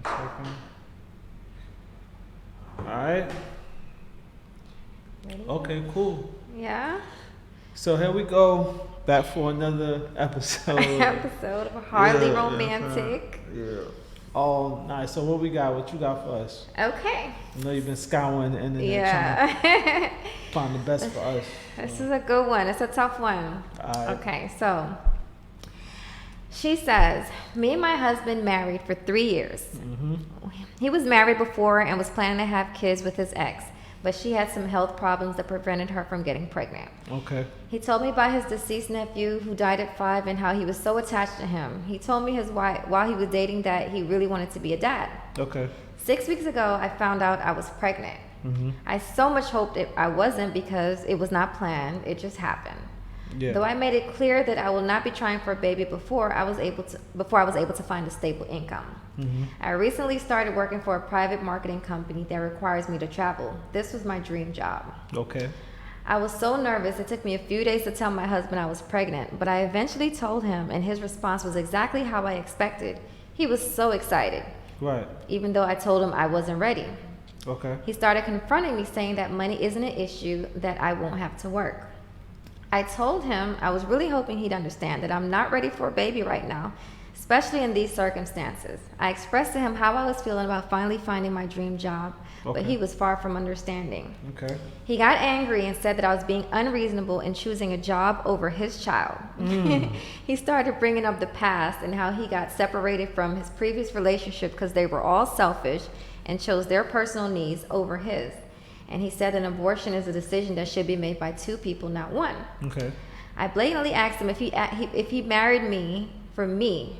Second. All right. Ready? Okay, cool. Yeah. So here we go, back for another episode. Episode of Hardly Yeah, Romantic. Yeah. Oh, nice. So what we got? What you got for us? Okay. I know you've been scouring the internet Yeah. trying to find the best for us. This is a good one. It's a tough one. All right. Okay, so she says, me and my husband married for 3 years. Mm-hmm. He was married before and was planning to have kids with his ex, but she had some health problems that prevented her from getting pregnant. Okay. He told me about his deceased nephew who died at 5 and how he was so attached to him. He told me his wife, while he was dating, that he really wanted to be a dad. Okay. 6 weeks ago, I found out I was pregnant. Mm-hmm. I so much hoped I wasn't because it was not planned. It just happened. Yeah. Though I made it clear that I will not be trying for a baby before I was able to find a stable income. Mm-hmm. I recently started working for a private marketing company that requires me to travel. This was my dream job. Okay. I was so nervous, it took me a few days to tell my husband I was pregnant, but I eventually told him, and his response was exactly how I expected. He was so excited, Right. even though I told him I wasn't ready. Okay. He started confronting me, saying that money isn't an issue, that I won't have to work. I told him I was really hoping he'd understand that I'm not ready for a baby right now, especially in these circumstances. I expressed to him how I was feeling about finally finding my dream job, but he was far from understanding. Okay. He got angry and said that I was being unreasonable in choosing a job over his child. He started bringing up the past and how he got separated from his previous relationship because they were all selfish and chose their personal needs over his. And he said an abortion is a decision that should be made by 2 people, not 1. Okay. I blatantly asked him if he married me for me,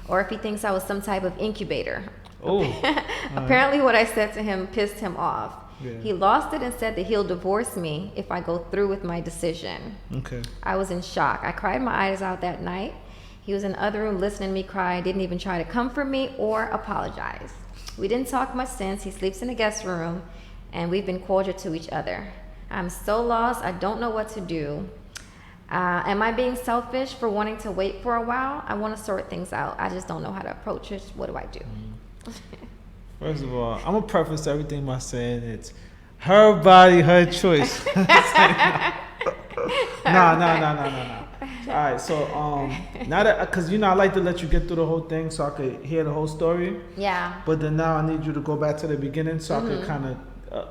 or if he thinks I was some type of incubator. Oh. Apparently what I said to him pissed him off. Yeah. He lost it and said that he'll divorce me if I go through with my decision. Okay. I was in shock. I cried my eyes out that night. He was in the other room listening to me cry, didn't even try to comfort me or apologize. We didn't talk much since. He sleeps in the guest room, and we've been cordial to each other. I'm so lost. I don't know what to do. Am I being selfish for wanting to wait for a while? I want to sort things out. I just don't know how to approach it. What do I do? First of all, I'm gonna preface everything by saying it's her body, her choice. Nah. All right, so now that, because I like to let you get through the whole thing so I could hear the whole story. Yeah. But then now I need you to go back to the beginning so I could kind of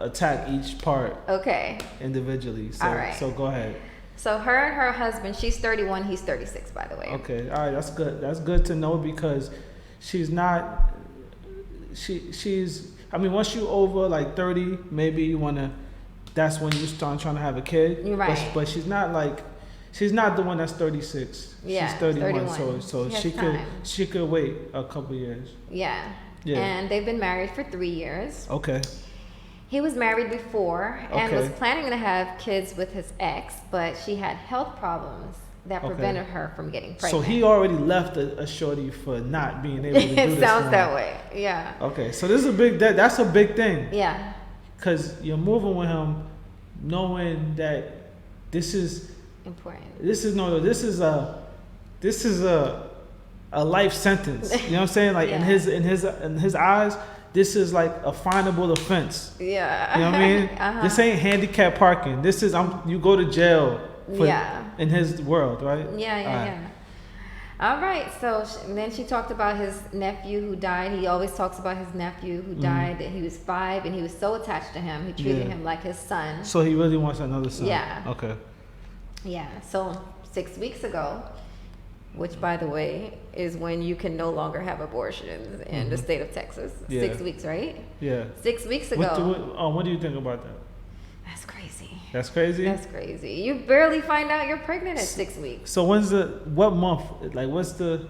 attack each part Okay. individually. So, All right. So go ahead. So her and her husband, she's 31, he's 36, by the way. Okay. All right. That's good. That's good to know because she's not. She's. I mean, once you over like 30, maybe you wanna. That's when you start trying to have a kid. Right. But she's not like. She's not the one that's 36. Yeah, she's 31. 31. So She has she could wait a couple years. Yeah. Yeah. And they've been married for 3 years. Okay. He was married before and was Okay. planning to have kids with his ex, but she had health problems that Okay. prevented her from getting pregnant. So he already left a shorty for not being able to do this. It sounds for that him. way. Yeah. Okay, so this is a big. That's a big thing. Yeah. Cause you're moving with him, knowing that this is Important. a life sentence. You know what I'm saying? Like Yeah. in his eyes, this is like a finable offense. Yeah. You know what I mean? Uh-huh. This ain't handicap parking. This is you go to jail. Yeah. In his world, right? Yeah. All right. So then she talked about his nephew who died. He always talks about his nephew who died. That he was 5 and he was so attached to him. He treated him like his son. So he really wants another son. Yeah. Okay. Yeah. So 6 weeks ago, which by the way is when you can no longer have abortions in the state of Texas. Yeah. 6 weeks, right? Yeah. 6 weeks ago. What do you think about that? That's crazy. That's crazy. That's crazy. You barely find out you're pregnant at 6 weeks. So what month? Like what's the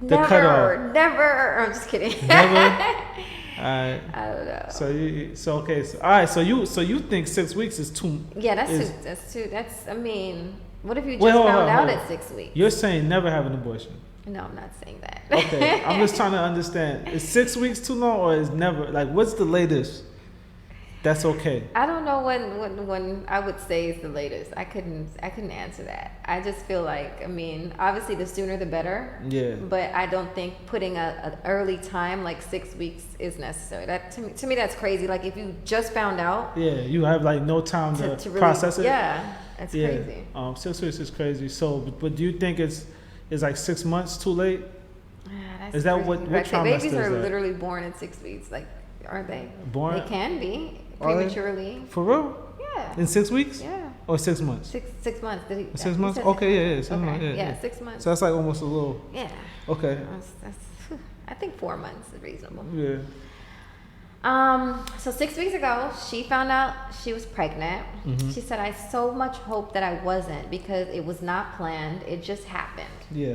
Never, cutoff? never. I'm just kidding. Never. All right. I don't know. So all right. So you think 6 weeks is too? Yeah, that's too. I mean, what if you just hold found out on. at 6 weeks? You're saying never have an abortion. No, I'm not saying that. Okay. I'm just trying to understand. Is 6 weeks too long or is never? Like what's the latest? that's okay. I don't know when I would say is the latest. I couldn't answer that. I just feel like, I mean, obviously the sooner the better. Yeah. But I don't think putting an early time like 6 weeks is necessary. That to me that's crazy. Like if you just found out. Yeah, you have like no time to really, process it. Yeah, that's crazy. 6 weeks is crazy. So, but do you think it's like 6 months too late? Is that what trimester babies are is that? literally born in 6 weeks? Like, aren't they? Born? They can be Are they? prematurely. For real? Yeah. In 6 weeks? Yeah. Or 6 months? 6 months. Did he, 6 months? he said Okay, yeah, 6 okay. months. Yeah, 6 months. So that's like almost a little. Yeah. Okay. I think 4 months is reasonable. Yeah. So 6 weeks ago, she found out she was pregnant. Mm-hmm. She said, I so much hope that I wasn't because it was not planned. It just happened. Yeah.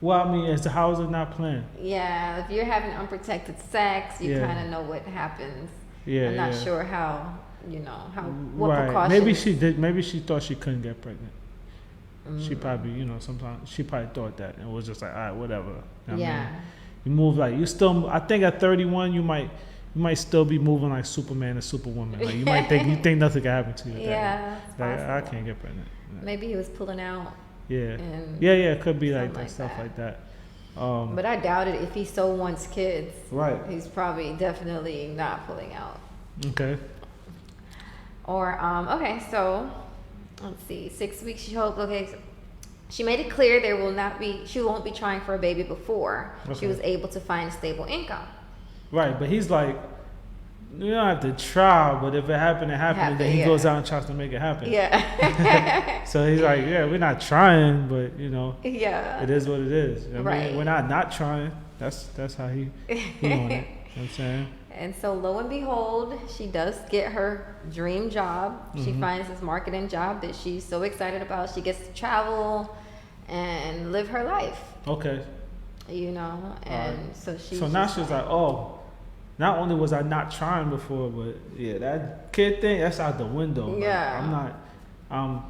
Well, I mean, how is it not planned? Yeah, if you're having unprotected sex, you kind of know what happens. Yeah. I'm not sure how, what precautions. Maybe she did. Maybe she thought she couldn't get pregnant. She probably, sometimes she probably thought that and was just like, all right, whatever. I mean, you move like you still. I think at 31, you might still be moving like Superman and Superwoman. Like you might think nothing can happen to you. Yeah, like I can't get pregnant. Maybe he was pulling out. Yeah. Yeah. It could be like that, like stuff that. like that. But I doubt it. If he so wants kids, right? He's probably definitely not pulling out. Okay. Or okay, so let's see. 6 weeks. She hoped. Okay, so she made it clear she won't be trying for a baby before she was able to find a stable income. Right, but he's like, you don't have to try, but if it happened, it happened. And then he goes out and tries to make it happen. Yeah. So he's like, yeah, we're not trying, but yeah, it is what it is. I right. mean, we're not trying. That's how he on it. You know what I'm saying? And so lo and behold, she does get her dream job. She finds this marketing job that she's so excited about. She gets to travel and live her life. Okay. And so she. So now she's like, oh, not only was I not trying before, but yeah, that kid thing, that's out the window. Yeah. I'm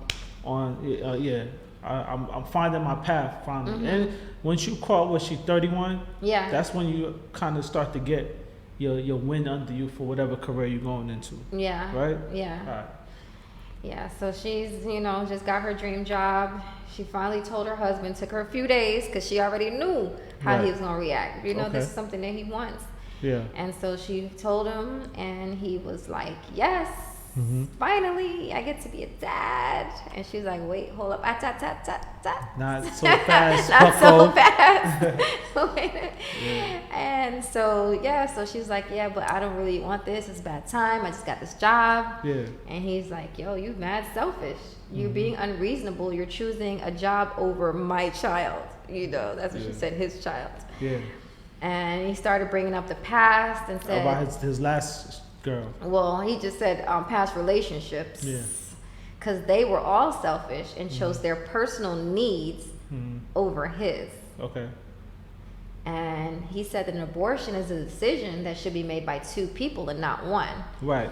finding my path finally. And once you call, was she 31? Yeah. That's when you kind of start to get your wind under you for whatever career you're going into. Yeah. Right? Yeah. All right. Yeah, so she's, just got her dream job. She finally told her husband. Took her a few days because she already knew how he was going to react. This is something that he wants. Yeah. And so she told him, and he was like, yes, finally, I get to be a dad. And she's like, wait, hold up. Not so fast. Not so fast. And so, so she's like, yeah, but I don't really want this. It's a bad time. I just got this job. Yeah. And he's like, yo, you mad selfish. You're being unreasonable. You're choosing a job over my child. That's what she said, his child. Yeah. And he started bringing up the past and said about his last girl. Well, he just said past relationships. Yeah. Because they were all selfish and chose their personal needs over his. Okay. And he said that an abortion is a decision that should be made by two people and not one. Right.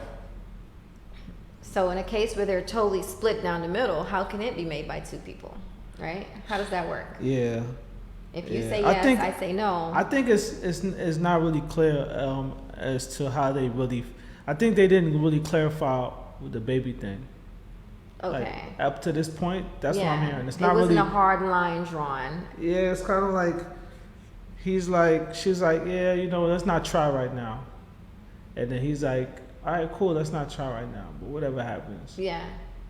So in a case where they're totally split down the middle, how can it be made by two people? Right? How does that work? Yeah. If you say yes, I say no. I think it's not really clear as to how they really. I think they didn't really clarify with the baby thing. Okay. Like, up to this point, that's what I'm hearing. It wasn't a hard line drawn. Yeah, it's kind of like she's like, yeah, let's not try right now. And then he's like, all right, cool, let's not try right now, but whatever happens. Yeah.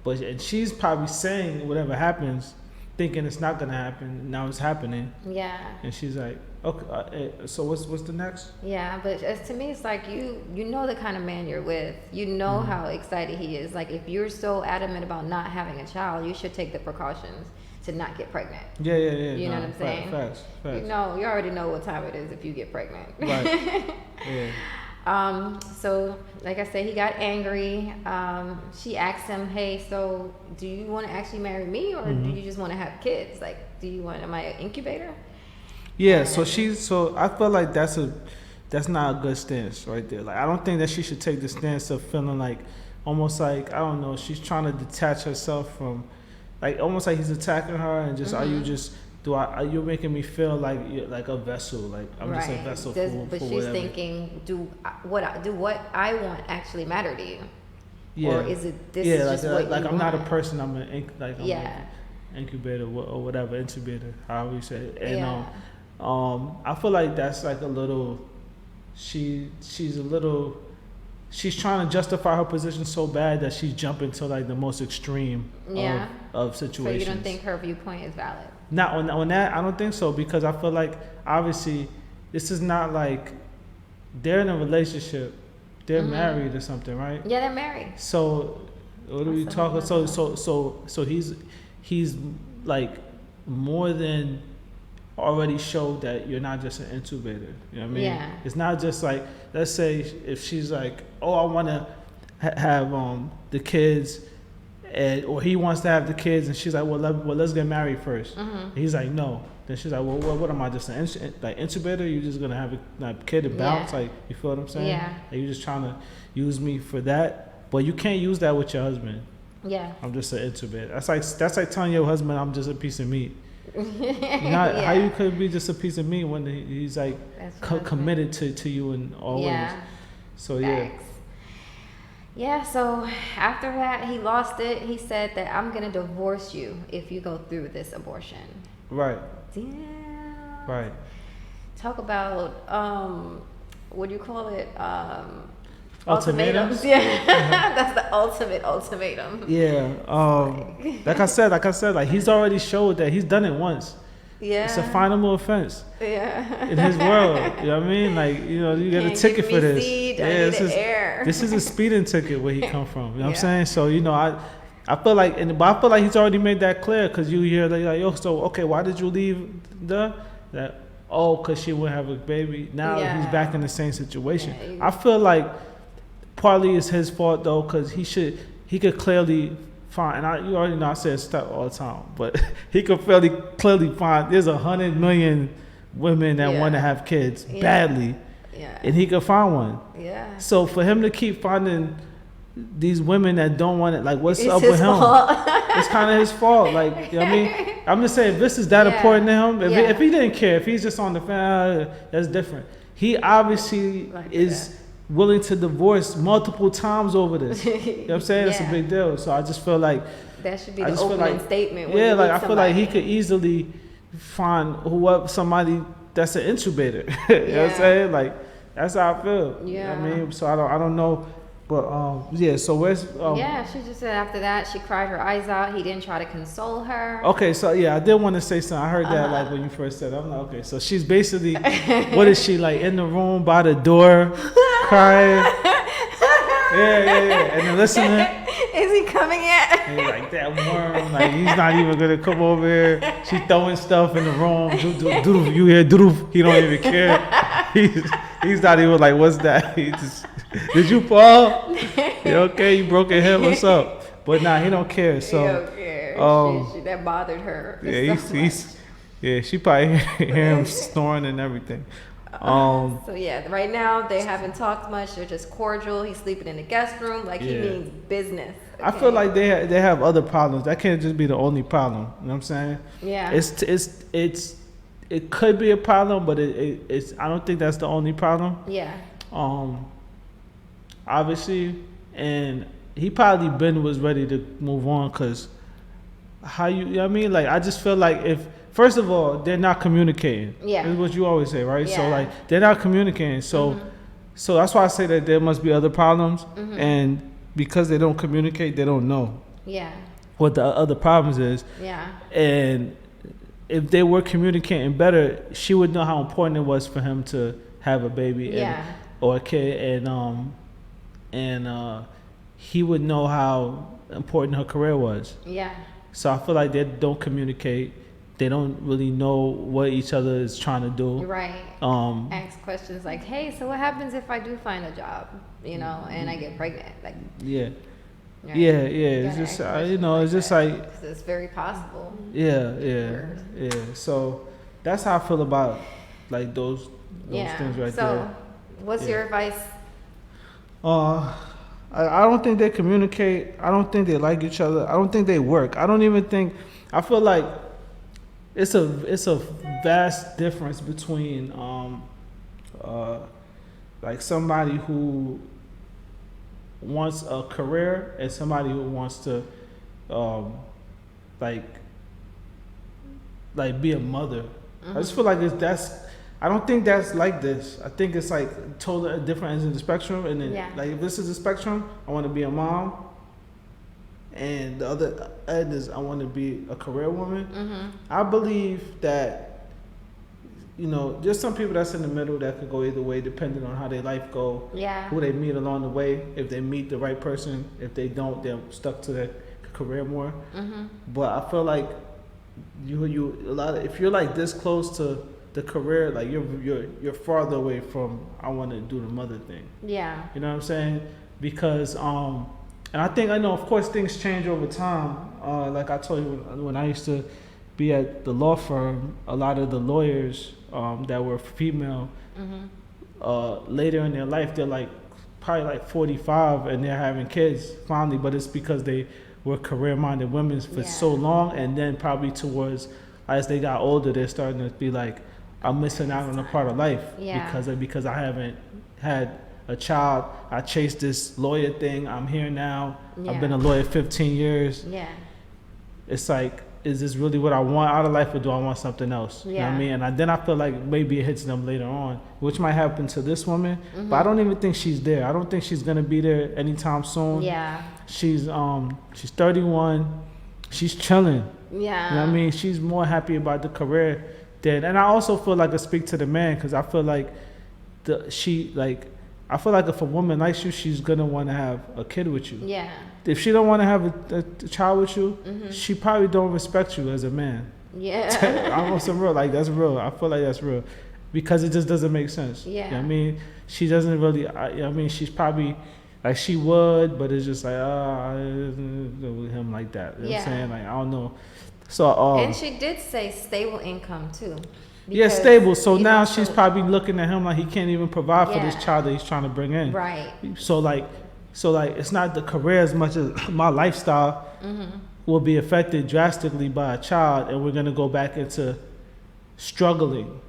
And she's probably saying whatever happens, thinking it's not gonna happen. Now it's happening. Yeah. And she's like, okay, so what's the next? Yeah, but to me, it's like you know the kind of man you're with. You know how excited he is. Like if you're so adamant about not having a child, you should take the precautions to not get pregnant. Yeah. You know what I'm saying? Facts. You already know what time it is if you get pregnant. Right. Yeah. So like I said, he got angry. She asked him, hey, so do you want to actually marry me or do you just want to have kids? Like, am I an incubator? Yeah, so I feel like that's not a good stance right there. Like I don't think that she should take the stance of feeling like almost like, I don't know, she's trying to detach herself from, like almost like he's attacking her and just are you just you're making me feel like a vessel, like I'm just a vessel but for she's whatever. Thinking, do what I want actually matter to you? Yeah. Or is it this is just what like you I'm not a want? person. I'm an incubator or whatever, intubator, however you say it. And I feel like that's like a little. She's trying to justify her position so bad that she's jumping to like the most extreme of situations. So you don't think her viewpoint is valid? Not on that, I don't think so, because I feel like obviously this is not like they're in a relationship, they're married or something, right? Yeah, they're married. So what are we talking? So he's like more than already showed that you're not just an intubator. You know what I mean? Yeah. It's not just like, let's say if she's like, oh, I want to have the kids, or he wants to have the kids, and she's like, well, let's get married first. And he's like, no. Then she's like, well, what am I, just an intubator? You're just gonna have a kid to bounce? Like, you feel what I'm saying? Yeah. Like, you're just trying to use me for that, but you can't use that with your husband. Yeah. I'm just an intubator. That's like telling your husband I'm just a piece of meat. How you could be just a piece of meat when he's like committed to you in all ways. So Facts. Yeah, so after that he lost it. He said that I'm gonna divorce you if you go through this abortion. Right. Damn. Right. Talk about what do you call it? Ultimatums? Yeah. That's the ultimate ultimatum. Yeah. Like I said, like he's already showed that he's done it once. Yeah. It's a finable offense. Yeah. In his world. You know what I mean? Like, you get a ticket for this. This is a speeding ticket where he come from. You know what I'm saying? So, I feel like, but I feel like he's already made that clear, because you hear like, yo, so okay, why did you leave because she wouldn't have a baby. Now he's back in the same situation. I feel like partly it's his fault though, because he could clearly find, and you already know I say stuff all the time, but he could fairly clearly find there's 100 million women that want to have kids badly, and he could find one. Yeah. So for him to keep finding these women that don't want it, like, what's up with him? It's kind of his fault. Like, you know what I mean? I'm just saying, if this is that important to him, if he didn't care, if he's just on the fan, that's different. He obviously is willing to divorce multiple times over this. You know what I'm saying? That's a big deal. So I just feel like that should be the opening statement. When I feel like he could easily find somebody that's an intubator. You know what I'm saying? Like, that's how I feel. Yeah. You know what I mean? So I don't know. But so where's she just said after that she cried her eyes out. He didn't try to console her. Okay, so I did want to say something. I heard that like when you first said it. I'm like, okay, so she's basically what is she, like in the room by the door crying? Yeah. And then listening. Is he coming yet? And he's like, that worm, like he's not even gonna come over here. She's throwing stuff in the room. You hear doof. He don't even care. He's not even like, what's that? He just, did you fall? You okay? You broke your hip? What's up? But nah, he don't care. So he don't care. She, that bothered her. Yeah, she probably hear him snoring and everything. So right now they haven't talked much. They're just cordial. He's sleeping in the guest room like he means business. Okay? I feel like they have other problems. That can't just be the only problem. You know what I'm saying? Yeah. It could be a problem, but it's I don't think that's the only problem. Yeah. Obviously, and he probably was ready to move on, because you know what I mean? Like, I just feel like if, first of all, they're not communicating. Yeah. That's what you always say, right? Yeah. So like, they're not communicating. So so that's why I say that there must be other problems, and because they don't communicate, they don't know. Yeah. What the other problems is. Yeah. And if they were communicating better, she would know how important it was for him to have a baby or a kid, and he would know how important her career was. Yeah. So I feel like they don't communicate. They don't really know what each other is trying to do. Right. Ask questions like, "Hey, so what happens if I do find a job, and I get pregnant?" Like. Yeah. Right. Yeah. It's just it's just like it's very possible. Yeah. So that's how I feel about like those things right there. So, what's your advice? I don't think they communicate. I don't think they like each other. I don't think they work. I feel like it's a vast difference between like somebody who wants a career and somebody who wants to um, like be a mother. I just feel like I don't think that's like this. I think it's like totally different ends of the spectrum. And then like if this is the spectrum, I want to be a mom, and the other end is I want to be a career woman. I believe that there's some people that's in the middle that could go either way depending on how their life go, who they meet along the way. If they meet the right person, if they don't, they're stuck to their career more. But I feel like if you're like this close to the career, like you're farther away from I want to do the mother thing. Yeah. You know what I'm saying? Because and I know of course things change over time. Like I told you when I used to be at the law firm, a lot of the lawyers that were female, later in their life they're like probably like 45 and they're having kids finally, but it's because they were career-minded women for so long, and then probably towards as they got older, they're starting to be like, I'm missing out on a part of life because I haven't had a child. I chased this lawyer thing. I'm here now. I've been a lawyer 15 years. It's like, is this really what I want out of life, or do I want something else? You know what I mean? And then I feel like maybe it hits them later on, which might happen to this woman, but I don't even think she's there. I don't think she's gonna be there anytime soon. She's 31. She's chilling. You know what I mean? She's more happy about the career than, and I also feel like I speak to the man, because I feel like I feel like if a woman likes you, she's gonna want to have a kid with you. If she don't want to have a child with you, she probably don't respect you as a man. I'm on some real, like that's real. I feel like that's real, because it just doesn't make sense. You know what I mean? She doesn't really. I mean, she's probably like she would, but it's just like with him like that. You know what I'm saying? Like I don't know. So and she did say stable income too. Because, stable. So now she's probably looking at him like he can't even provide for this child that he's trying to bring in. So like it's not the career as much as my lifestyle will be affected drastically by a child, and we're gonna go back into struggling.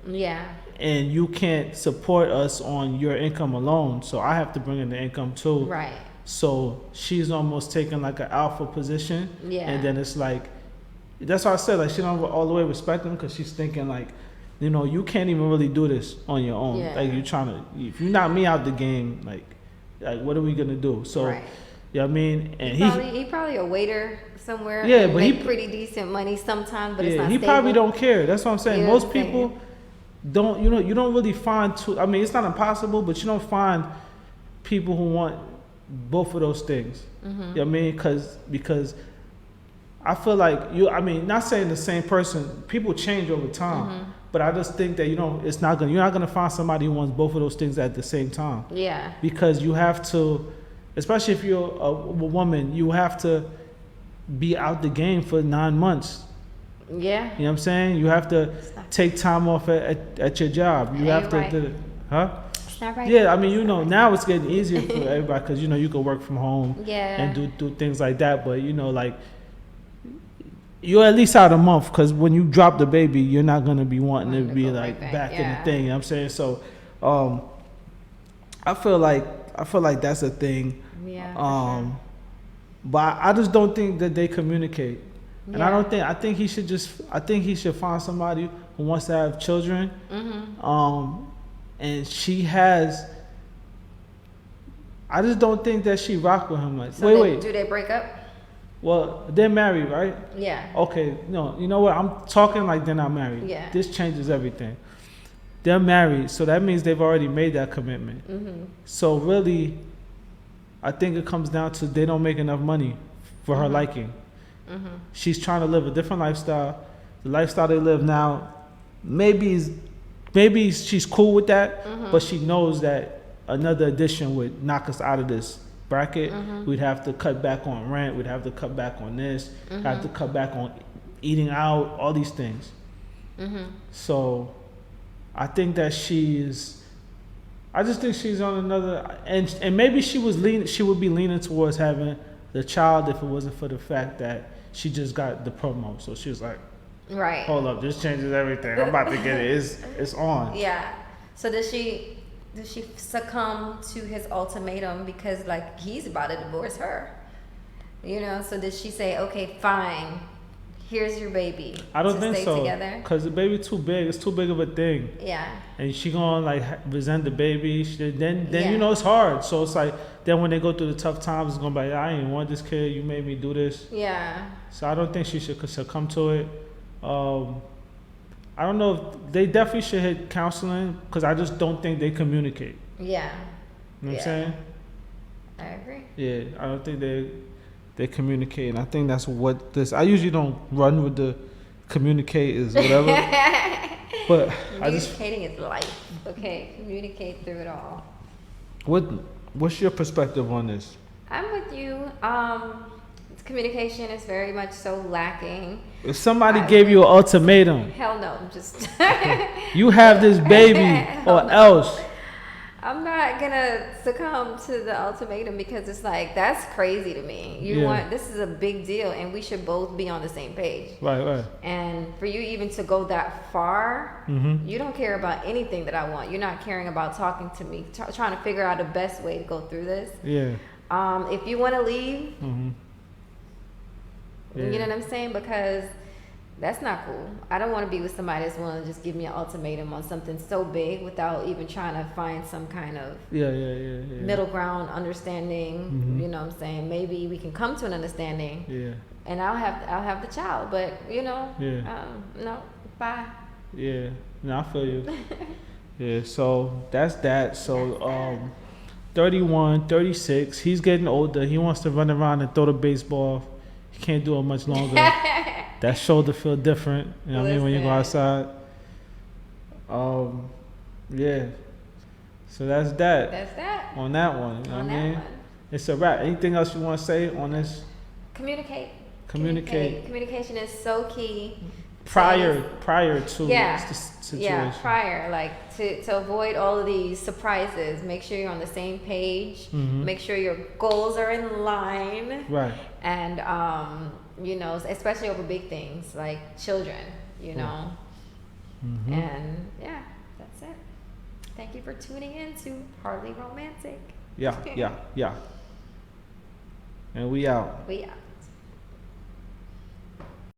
And you can't support us on your income alone, so I have to bring in the income too. So she's almost taking like an alpha position. And then it's like, that's why I said like she don't all the way respect him, because she's thinking like, you can't even really do this on your own. Like you're trying to, if you knock me out the game, like what are we gonna do? So, you know what I mean? And he probably a waiter somewhere. But make he pretty decent money sometimes, but it's not stable. Probably don't care. That's what I'm saying. Most people don't. You don't really find I mean, it's not impossible, but you don't find people who want both of those things. You know what I mean? Because I feel like I mean, not saying the same person. People change over time. But I just think that you're not gonna find somebody who wants both of those things at the same time. Because you have to, especially if you're a woman, you have to be out the game for 9 months. You know what I'm saying? You have to take time off at your job. You have to, I mean, now it's getting easier for everybody, because you can work from home and do things like that. But like, you're at least out a month, because when you drop the baby, you're not gonna be wanting to be like back in the thing. You know what I'm saying? So, I feel like that's a thing. But I just don't think that they communicate, and I think he should find somebody who wants to have children. And she has. I just don't think that she rock with him like. So wait. Do they break up? Well, they're married, right? Okay, no, you know what? I'm talking like they're not married. This changes everything. They're married, so that means they've already made that commitment. So really, I think it comes down to they don't make enough money for her liking. She's trying to live a different lifestyle. The lifestyle they live now, maybe she's cool with that, but she knows that another addition would knock us out of this bracket. We'd have to cut back on rent, we'd have to cut back on this, have to cut back on eating out, all these things. So I think that I just think she's on another, and maybe she would be leaning towards having the child if it wasn't for the fact that she just got the promo. So she was like, Right. Hold up, this changes everything. I'm about to get it. It's on. Yeah. So does she succumb to his ultimatum because like he's about to divorce her? You know, so did she say, okay, fine, here's your baby? I don't think so. Together? Because the baby too big. It's too big of a thing. Yeah. And she gonna like resent the baby. Then you know it's hard. So it's like then when they go through the tough times, it's gonna be like, I ain't want this kid. You made me do this. Yeah. So I don't think she should succumb to it. I don't know if they definitely should hit counseling because I just don't think they communicate. Yeah. You know what I'm saying? I agree. Yeah, I don't think they communicate, and I think that's what this. I usually don't run with the communicate is whatever, but communicating is life. Okay, communicate through it all. What's your perspective on this? I'm with you. Communication is very much so lacking. If somebody gave you an ultimatum, hell no, just you have this baby or else. I'm not gonna succumb to the ultimatum because it's like that's crazy to me. This is a big deal, and we should both be on the same page. Right. And for you even to go that far, you don't care about anything that I want. You're not caring about talking to me, trying to figure out the best way to go through this. Yeah. If you want to leave, yeah. you know what I'm saying? Because that's not cool. I don't want to be with somebody that's willing to just give me an ultimatum on something so big without even trying to find some kind of middle ground understanding. You know what I'm saying? Maybe we can come to an understanding. Yeah. And I'll have the child, but you know, no, bye. Yeah. No, I feel you. Yeah. So that's that. So 31, 36. He's getting older. He wants to run around and throw the baseball. He can't do it much longer. That shoulder feel different. You know what I mean when you go outside. Yeah. So that's that. That's that. On that one. You know what I mean? One. It's a wrap. Anything else you want to say on this? Communicate. Communication is so key. Prior to the situation. Yeah, prior. Like to avoid all of these surprises, make sure you're on the same page. Make sure your goals are in line. Right. And you know, especially over big things like children, you know. And yeah, that's it. Thank you for tuning in to Hardly Romantic. Yeah. And we out.